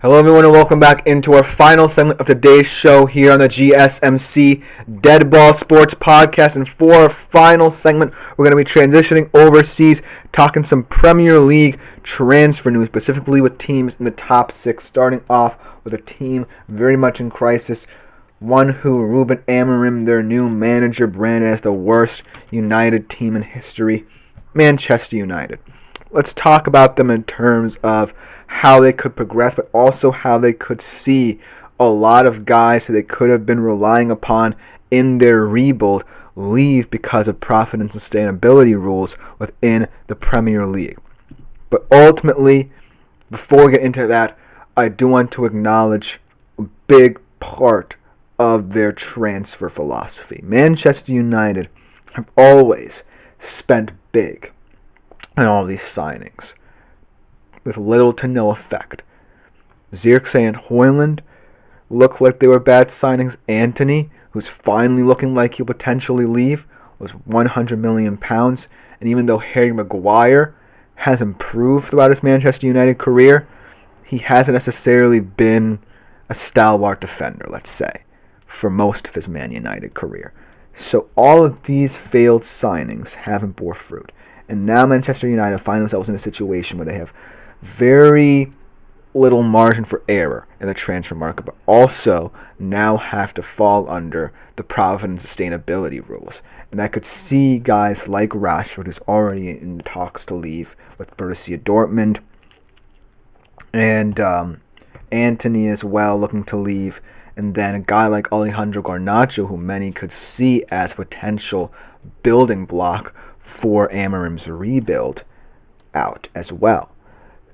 Hello everyone and welcome back into our final segment of today's show here on the GSMC Dead Ball Sports Podcast. And for our final segment, we're going to be transitioning overseas, talking some Premier League transfer news, specifically with teams in the top six, starting off with a team very much in crisis, one who Ruben Amorim, their new manager, branded as the worst United team in history, Manchester United. Let's talk about them in terms of how they could progress, but also how they could see a lot of guys who they could have been relying upon in their rebuild leave because of profit and sustainability rules within the Premier League. But ultimately, before we get into that, I do want to acknowledge a big part of their transfer philosophy. Manchester United have always spent big on all these signings with little to no effect. Zirkzee and Højlund look like they were bad signings. Antony, who's finally looking like he'll potentially leave, was £100 million. And even though Harry Maguire has improved throughout his Manchester United career, he hasn't necessarily been a stalwart defender, let's say, for most of his Man United career. So all of these failed signings haven't bore fruit. And now Manchester United find themselves in a situation where they have very little margin for error in the transfer market, but also now have to fall under the profit and sustainability rules. And I could see guys like Rashford, who's already in talks to leave with Borussia Dortmund, and Antony as well looking to leave. And then a guy like Alejandro Garnacho, who many could see as potential building block for Amorim's rebuild, out as well.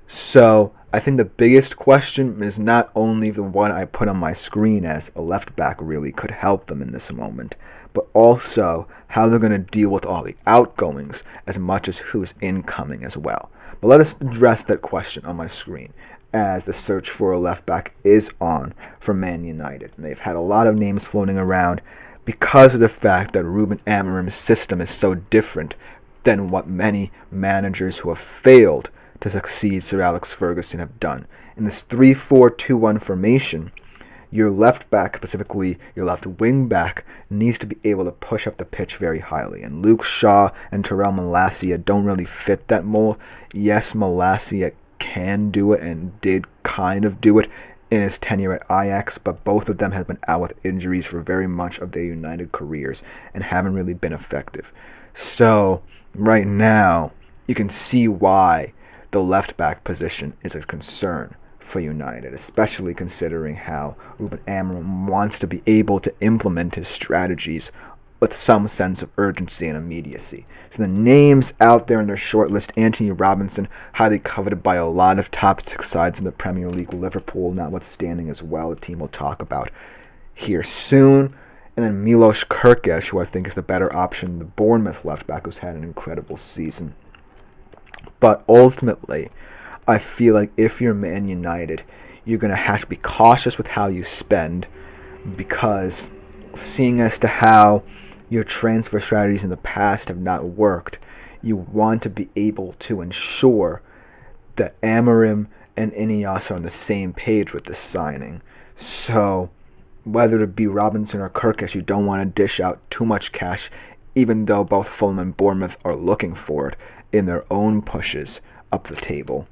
So I think the biggest question is not only the one I put on my screen as a left back really could help them in this moment, but also how they're going to deal with all the outgoings as much as who's incoming as well. But let us address that question on my screen, as the search for a left back is on for Man United. And they've had a lot of names floating around because of the fact that Ruben Amorim's system is so different than what many managers who have failed to succeed Sir Alex Ferguson have done. In this 3-4-2-1 formation, your left back, specifically your left wing back, needs to be able to push up the pitch very highly. And Luke Shaw and Terrell Malacia don't really fit that mold. Yes, Malacia can do it and did kind of do it in his tenure at Ajax, but both of them have been out with injuries for very much of their United careers and haven't really been effective. So right now, you can see why the left back position is a concern for United, especially considering how Ruben Amorim wants to be able to implement his strategies with some sense of urgency and immediacy. So the names out there in their shortlist: Anthony Robinson, highly coveted by a lot of top six sides in the Premier League, Liverpool notwithstanding as well, a team we'll talk about here soon. And then Milos Kerkez, who I think is the better option, the Bournemouth left back, who's had an incredible season. But ultimately, I feel like if you're Man United, you're going to have to be cautious with how you spend, because seeing as to how your transfer strategies in the past have not worked, you want to be able to ensure that Amorim and Ineos are on the same page with this signing. So whether it be Robinson or Kerkez, you don't want to dish out too much cash, even though both Fulham and Bournemouth are looking for it in their own pushes up the table.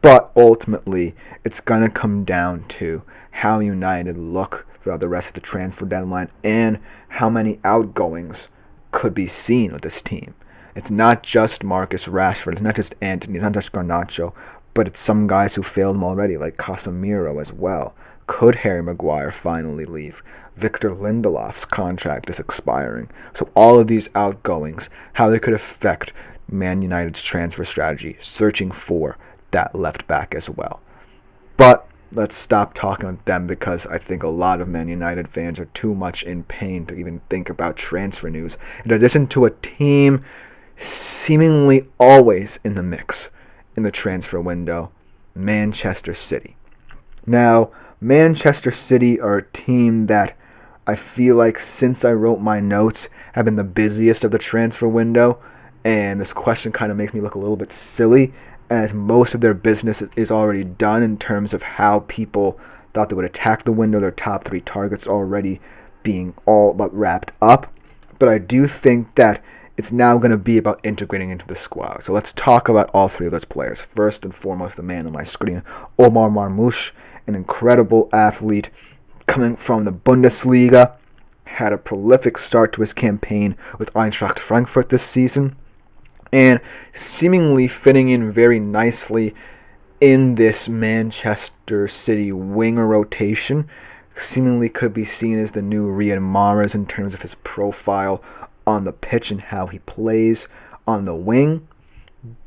But ultimately, it's going to come down to how United look throughout the rest of the transfer deadline and how many outgoings could be seen with this team. It's not just Marcus Rashford, it's not just Antony, it's not just Garnacho, but it's some guys who failed them already, like Casemiro as well. Could Harry Maguire finally leave? Victor Lindelof's contract is expiring. So all of these outgoings, how they could affect Man United's transfer strategy, searching for that left back as well. But let's stop talking about them, because I think a lot of Man United fans are too much in pain to even think about transfer news. In addition to a team seemingly always in the mix in the transfer window, Manchester City. Now, Manchester City are a team that I feel like, since I wrote my notes, have been the busiest of the transfer window. And this question kind of makes me look a little bit silly, as most of their business is already done in terms of how people thought they would attack the window, their top 3 targets already being all but wrapped up. But I do think that it's now going to be about integrating into the squad. So let's talk about all 3 of those players. First and foremost, the man on my screen, Omar Marmoush, an incredible athlete coming from the Bundesliga, had a prolific start to his campaign with Eintracht Frankfurt this season, and seemingly fitting in very nicely in this Manchester City winger rotation. Seemingly could be seen as the new Riyad Mahrez in terms of his profile on the pitch and how he plays on the wing.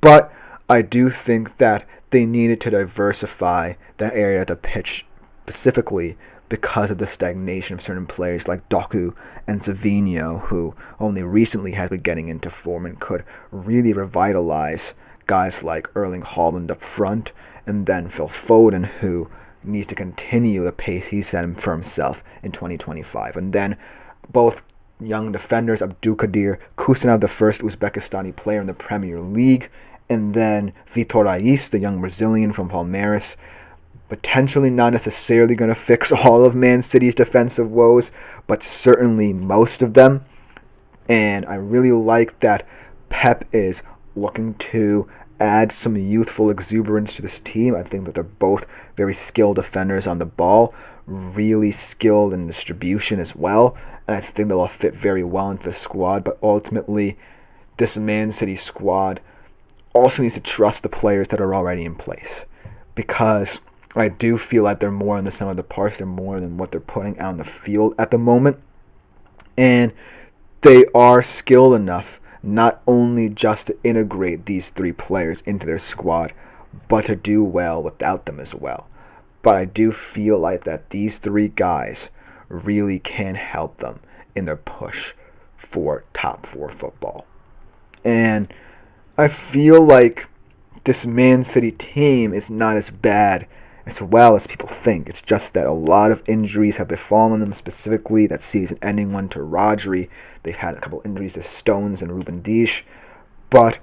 But I do think that they needed to diversify that area of the pitch specifically because of the stagnation of certain players like Doku and Savinho, who only recently has been getting into form and could really revitalize guys like Erling Haaland up front, and then Phil Foden, who needs to continue the pace he set for himself in 2025. And then both young defenders, Abdulkadir Kusanov, the first Uzbekistani player in the Premier League, and then Vitor Ais, the young Brazilian from Palmeiras, potentially not necessarily going to fix all of Man City's defensive woes, but certainly most of them. And I really like that Pep is looking to add some youthful exuberance to this team. I think that they're both very skilled defenders on the ball, really skilled in distribution as well, and I think they'll fit very well into the squad. But ultimately, this Man City squad also needs to trust the players that are already in place, because I do feel like they're more in the sum of the parts. They're more than what they're putting out on the field at the moment. And they are skilled enough not only just to integrate these 3 players into their squad, but to do well without them as well. But I do feel like that these 3 guys really can help them in their push for top 4 football. And I feel like this Man City team is not as bad as well as people think. It's just that a lot of injuries have befallen them, specifically that season-ending one to Rodri. They've had a couple injuries to Stones and Ruben Dias. But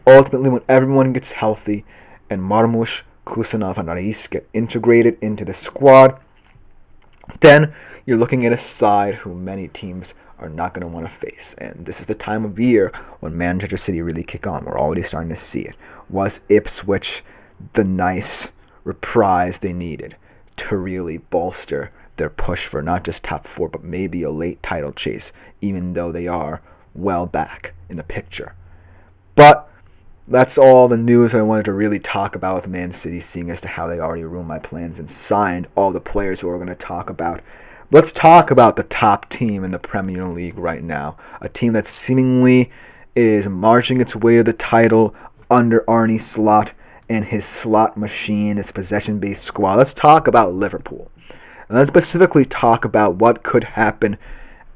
ultimately, when everyone gets healthy and Marmoush, Kusanov, and Rais get integrated into the squad, then you're looking at a side who many teams are not going to want to face. And this is the time of year when Manchester City really kick on. We're already starting to see it. Was Ipswich the nice reprise they needed to really bolster their push for not just top 4, but maybe a late title chase, even though they are well back in the picture? But that's all the news I wanted to really talk about with Man City, seeing as to how they already ruined my plans and signed all the players who we're going to talk about. Let's talk about the top team in the Premier League right now, a team that seemingly is marching its way to the title under Arne Slot and his slot machine, his possession-based squad. Let's talk about Liverpool. And let's specifically talk about what could happen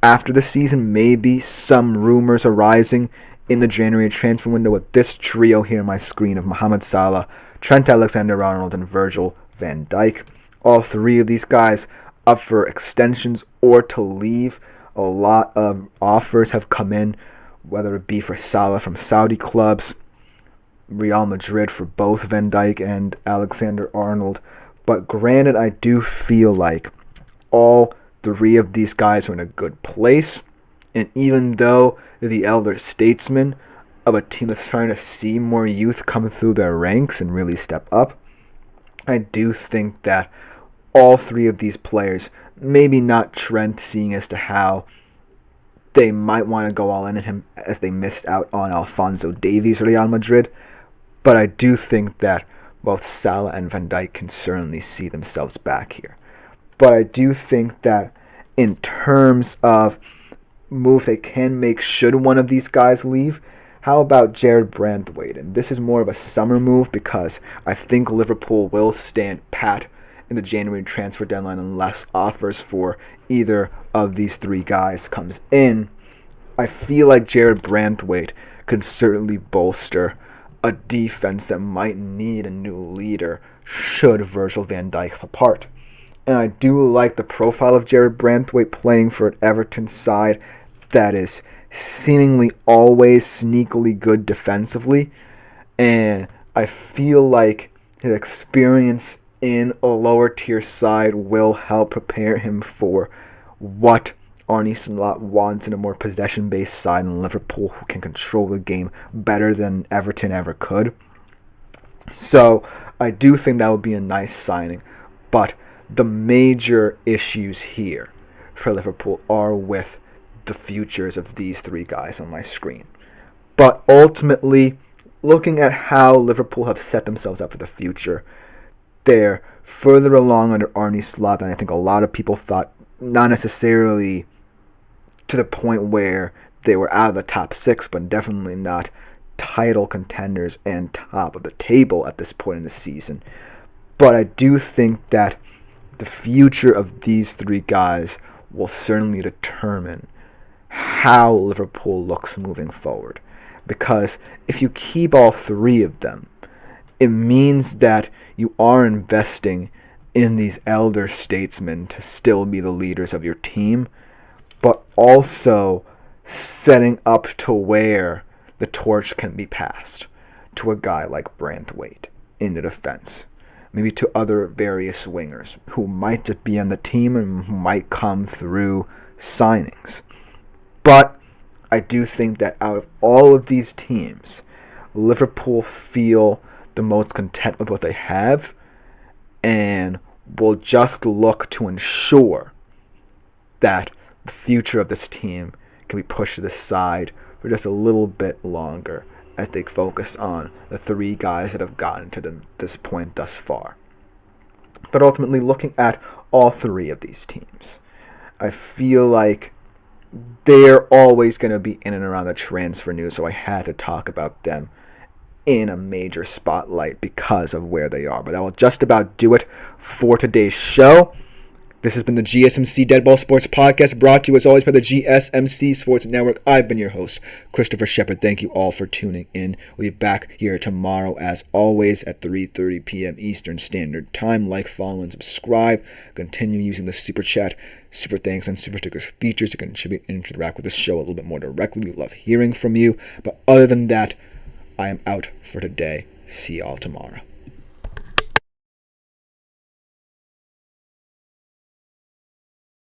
after the season. Maybe some rumors arising in the January transfer window with this trio here on my screen of Mohamed Salah, Trent Alexander-Arnold, and Virgil van Dijk. All 3 of these guys up for extensions or to leave. A lot of offers have come in, whether it be for Salah from Saudi clubs, Real Madrid for both Van Dijk and Alexander-Arnold. But granted, I do feel like all 3 of these guys are in a good place. And even though they're the elder statesmen of a team that's trying to see more youth come through their ranks and really step up, I do think that all 3 of these players, maybe not Trent, seeing as to how they might want to go all in at him as they missed out on Alphonso Davies' Real Madrid, but I do think that both Salah and Van Dijk can certainly see themselves back here. But I do think that in terms of moves they can make should one of these guys leave, how about Jared Branthwaite? And this is more of a summer move because I think Liverpool will stand pat in the January transfer deadline unless offers for either of these 3 guys comes in. I feel like Jared Branthwaite could certainly bolster a defense that might need a new leader should Virgil van Dijk depart. And I do like the profile of Jared Branthwaite playing for an Everton side that is seemingly always sneakily good defensively. And I feel like his experience in a lower tier side will help prepare him for what Arne Slot wants in a more possession-based side in Liverpool who can control the game better than Everton ever could. So I do think that would be a nice signing. But the major issues here for Liverpool are with the futures of these three guys on my screen. But ultimately, looking at how Liverpool have set themselves up for the future, they're further along under Arne Slot than I think a lot of people thought, not necessarily to the point where they were out of the top six, but definitely not title contenders and top of the table at this point in the season. But I do think that the future of these three guys will certainly determine how Liverpool looks moving forward. Because if you keep all three of them, it means that you are investing in these elder statesmen to still be the leaders of your team, but also setting up to where the torch can be passed to a guy like Branthwaite in the defense. Maybe to other various wingers who might just be on the team and who might come through signings. But I do think that out of all of these teams, Liverpool feel the most content with what they have and will just look to ensure that the future of this team can be pushed to the side for just a little bit longer as they focus on the three guys that have gotten to this point thus far. But ultimately, looking at all three of these teams, I feel like they're always going to be in and around the transfer news, so I had to talk about them in a major spotlight because of where they are. But that will just about do it for today's show. This has been the GSMC Deadball Sports Podcast, brought to you as always by the GSMC Sports Network. I've been your host, Christopher Shepard. Thank you all for tuning in. We'll be back here tomorrow, as always, at 3:30 p.m. Eastern Standard Time. Like, follow, and subscribe. Continue using the Super Chat, Super Thanks, and Super Stickers features to contribute and interact with the show a little bit more directly. We love hearing from you. But other than that, I am out for today. See y'all tomorrow.